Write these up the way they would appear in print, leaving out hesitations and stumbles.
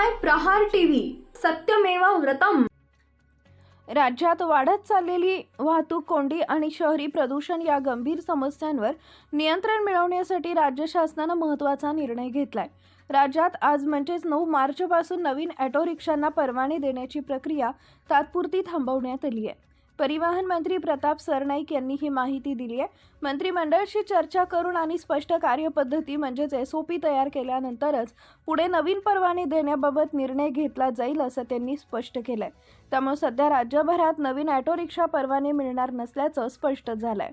पाहताय प्रहार टीव्ही, सत्यमेव व्रतम। राज्यात वाढत चाललेली वाहतूक कोंडी आणि शहरी प्रदूषण या गंभीर समस्यांवर नियंत्रण मिळवण्यासाठी राज्य शासनाने महत्त्वाचा निर्णय घेतलाय। राज्यात आज म्हणजेच 9 मार्चपासून नवीन ऑटो रिक्षांना परवाने देण्याची प्रक्रिया तात्पुरती थांबवण्यात आली आहे। परिवहन मंत्री प्रताप सरनाईक यांनी ही माहिती दिली आहे। मंत्रिमंडळाशी चर्चा करून आणि स्पष्ट कार्यपद्धती म्हणजेच SOP तयार केल्यानंतरच पुढे नवीन परवाने देण्याबाबत निर्णय घेतला जाईल असं त्यांनी स्पष्ट केलंय। त्यामुळे सध्या राज्यभरात नवीन ऑटो रिक्षा परवाने मिळणार नसल्याचं स्पष्ट झालंय।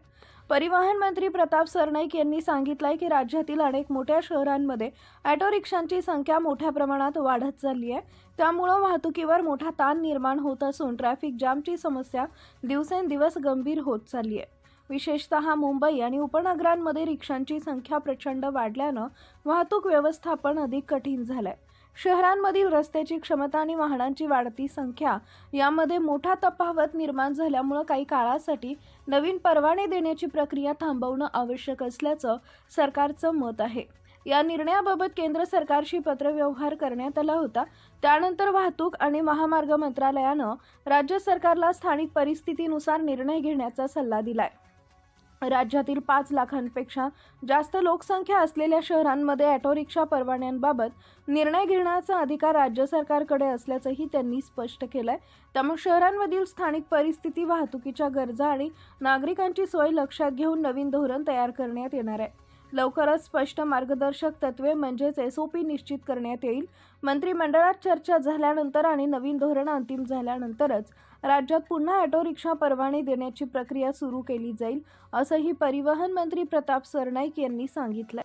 परिवहन मंत्री प्रताप सरनाईक यांनी सांगितलंय की राज्यातील अनेक मोठ्या शहरांमध्ये ऑटो रिक्षांची संख्या मोठ्या प्रमाणात वाढत चालली आहे। त्यामुळे वाहतुकीवर मोठा ताण निर्माण होत असून ट्रॅफिक जामची समस्या दिवसेंदिवस गंभीर होत चालली आहे। विशेषतः मुंबई आणि उपनगरांमध्ये रिक्षांची संख्या प्रचंड वाढल्यानं वाहतूक व्यवस्थापन अधिक कठीण झालंय। शहरांमधील रस्त्याची क्षमता आणि वाहनांची वाढती संख्या यामध्ये मोठा तफावत निर्माण झाल्यामुळे काही काळासाठी नवीन परवाने देण्याची प्रक्रिया थांबवणं आवश्यक असल्याचं सरकारचं मत आहे। या निर्णयाबाबत केंद्र सरकारशी पत्रव्यवहार करण्यात आला होता। त्यानंतर वाहतूक आणि महामार्ग मंत्रालयानं राज्य सरकारला स्थानिक परिस्थितीनुसार निर्णय घेण्याचा सल्ला दिलाय। राज्यातील 5 लाखांपेक्षा जास्त लोकसंख्या असलेल्या शहरांमध्ये ऑटो रिक्षा परवान्यांबाबत निर्णय घेण्याचा अधिकार राज्य सरकारकडे असल्याचंही त्यांनी स्पष्ट केलंय। त्यामुळे शहरांमधील स्थानिक परिस्थिती, वाहतुकीच्या गरजा आणि नागरिकांची सोय लक्षात घेऊन नवीन धोरण तयार करण्यात येणार आहे। लवकरच स्पष्ट मार्गदर्शक तत्त्वे म्हणजेच SOP निश्चित करण्यात येईल। मंत्रिमंडळात चर्चा झाल्यानंतर आणि नवीन धोरण अंतिम झाल्यानंतरच राज्यात पुन्हा ऑटो रिक्षा परवाने देण्याची प्रक्रिया सुरू केली जाईल असंही परिवहन मंत्री प्रताप सरनाईक यांनी सांगितलं।